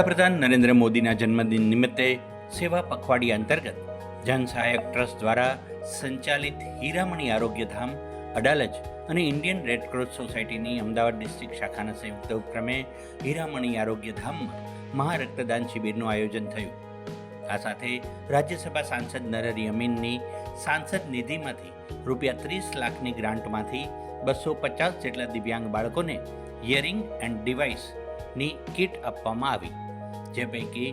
વડાપ્રધાન નરેન્દ્ર મોદીના જન્મદિન નિમિત્તે સેવા પખવાડિયા અંતર્ગત જનસહાયક ટ્રસ્ટ દ્વારા સંચાલિત હીરામણી આરોગ્યધામ અડાલજ અને ઇન્ડિયન રેડક્રોસ સોસાયટીની અમદાવાદ ડિસ્ટ્રિક્ટ શાખાના સંયુક્ત ઉપક્રમે હીરામણી આરોગ્યધામમાં મહારક્તદાન શિબિરનું આયોજન થયું. આ સાથે રાજ્યસભા સાંસદ નરહરી અમીનની સાંસદ નિધિમાંથી ₹30 લાખની ગ્રાન્ટમાંથી 250 જેટલા દિવ્યાંગ બાળકોને હિયરિંગ એન્ડ ડિવાઇસની કીટ આપવામાં આવી, જે પૈકી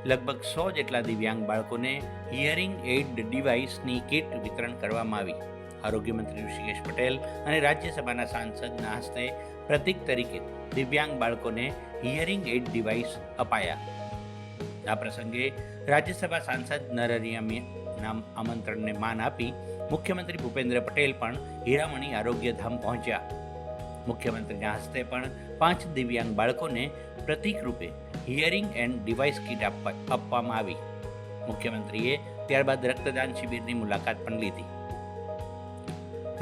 લગભગ 100 જેટલા દિવ્યાંગ બાળકોને હિયરિંગ એઇડ ડિવાઇસની કીટ વિતરણ કરવામાં આવી. આરોગ્ય મંત્રી ઋષિકેશ પટેલ અને રાજ્યસભાના સાંસદના હસ્તે પ્રતીક તરીકે દિવ્યાંગ બાળકોને હિયરિંગ એઇડ ડિવાઇસ અપાયા. આ પ્રસંગે રાજ્યસભા સાંસદ નરહરી અમીનના આમંત્રણને માન આપી મુખ્યમંત્રી ભૂપેન્દ્ર પટેલ પણ હીરામણી આરોગ્યધામ પહોંચ્યા. મુખ્યમંત્રીના હસ્તે પણ 5 દિવ્યાંગ બાળકોને પ્રતીક રૂપે હિયરિંગ એન્ડ ડિવાઇસ કીટ આપવામાં આવી. મુખ્યમંત્રીએ ત્યારબાદ રક્તદાન શિબિરની મુલાકાત પણ લીધી.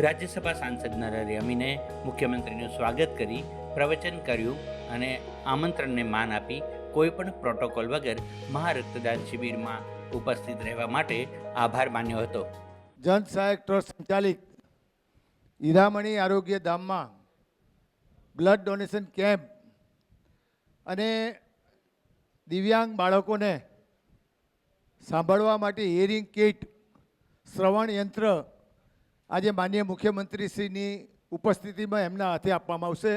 રાજ્યસભા સાંસદ નરહરી અમીને મુખ્યમંત્રીનું સ્વાગત કરી પ્રવચન કર્યું અને આમંત્રણને માન આપી કોઈપણ પ્રોટોકોલ વગર મહારક્તદાન શિબિરમાં ઉપસ્થિત રહેવા માટે આભાર માન્યો હતો. જનસહાયક ટ્રસ્ટ સંચાલિત હીરામણી આરોગ્ય ધામમાં બ્લડ ડોનેશન કેમ્પ અને દિવ્યાંગ બાળકોને સાંભળવા માટે હિયરિંગ કિટ, શ્રવણ યંત્ર આજે માનનીય મુખ્યમંત્રીશ્રીની ઉપસ્થિતિમાં એમના હાથે આપવામાં આવશે.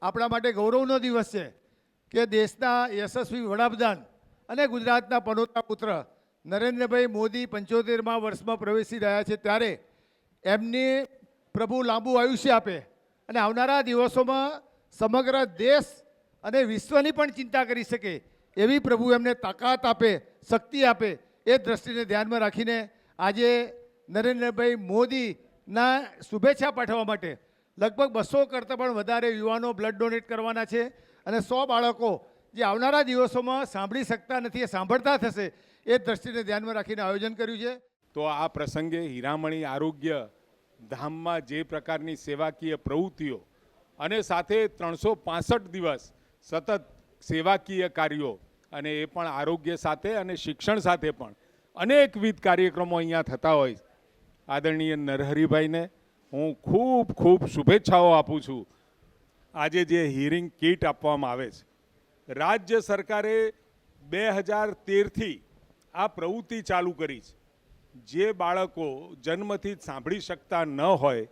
આપણા માટે ગૌરવનો દિવસ છે કે દેશના યશસ્વી વડાપ્રધાન અને ગુજરાતના પનોતા પુત્ર નરેન્દ્રભાઈ મોદી 75મા વર્ષમાં પ્રવેશી રહ્યા છે, ત્યારે એમને પ્રભુ લાંબુ આયુષ્ય આપે અને આવનારા દિવસોમાં સમગ્ર દેશ અને વિશ્વની પણ ચિંતા કરી શકે એવી પ્રભુ એમને તાકાત આપે, શક્તિ આપે, એ દ્રષ્ટિને ધ્યાનમાં રાખીને આજે નરેન્દ્રભાઈ મોદીના શુભેચ્છા પાઠવવા માટે લગભગ 200 કરતાં પણ વધારે યુવાનો બ્લડ ડોનેટ કરવાના છે અને 100 બાળકો જે આવનારા દિવસોમાં સાંભળી શકતા નથી એ સાંભળતા થશે, એ દ્રષ્ટિને ધ્યાનમાં રાખીને આયોજન કર્યું છે. તો આ પ્રસંગે હીરામણી આરોગ્ય ધામમાં જે પ્રકારની સેવાકીય પ્રવૃત્તિઓ અને સાથે 365 દિવસ સતત સેવાકીય કાર્યો અને એ પણ આરોગ્ય સાથે અને શિક્ષણ સાથે પણ અનેકવિધ કાર્યક્રમો અહીંયા થતા હોય, આદરણીય નરહરીભાઈને હું ખૂબ ખૂબ શુભેચ્છાઓ આપું છું. આજે જે હિયરિંગ કિટ આપવામાં આવે છે, રાજ્ય સરકારે 2013થી આ પ્રવૃત્તિ ચાલુ કરી છે. જે બાળકો જન્મથી જ સાંભળી શકતા ન હોય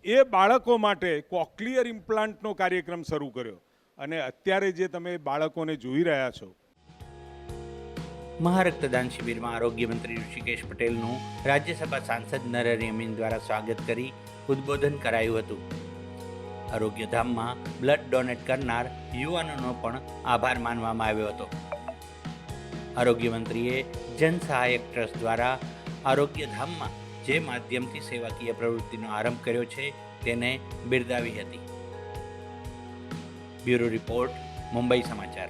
એ બાળકો માટે કોક્લિયર ઇમ્પ્લાન્ટનો કાર્યક્રમ શરૂ કર્યો અને અત્યારે જે તમે બાળકોને જોઈ રહ્યા છો. મહારક્તદાન શિબિરમાં આરોગ્ય મંત્રી ઋષિકેશ પટેલનું રાજ્યસભા સાંસદ નરહરી અમીન દ્વારા સ્વાગત કરી ઉદ્બોધન કરાયું હતું. આરોગ્યધામમાં બ્લડ ડોનેટ કરનાર યુવાનોનો પણ આભાર માનવામાં આવ્યો હતો. આરોગ્ય મંત્રીએ જનસહાયક ટ્રસ્ટ દ્વારા આરોગ્યધામમાં જે માધ્યમથી સેવાકીય પ્રવૃત્તિનો આરંભ કર્યો છે તેને બિરદાવી હતી. બ્યુરો રિપોર્ટ, મુંબઈ સમાચાર.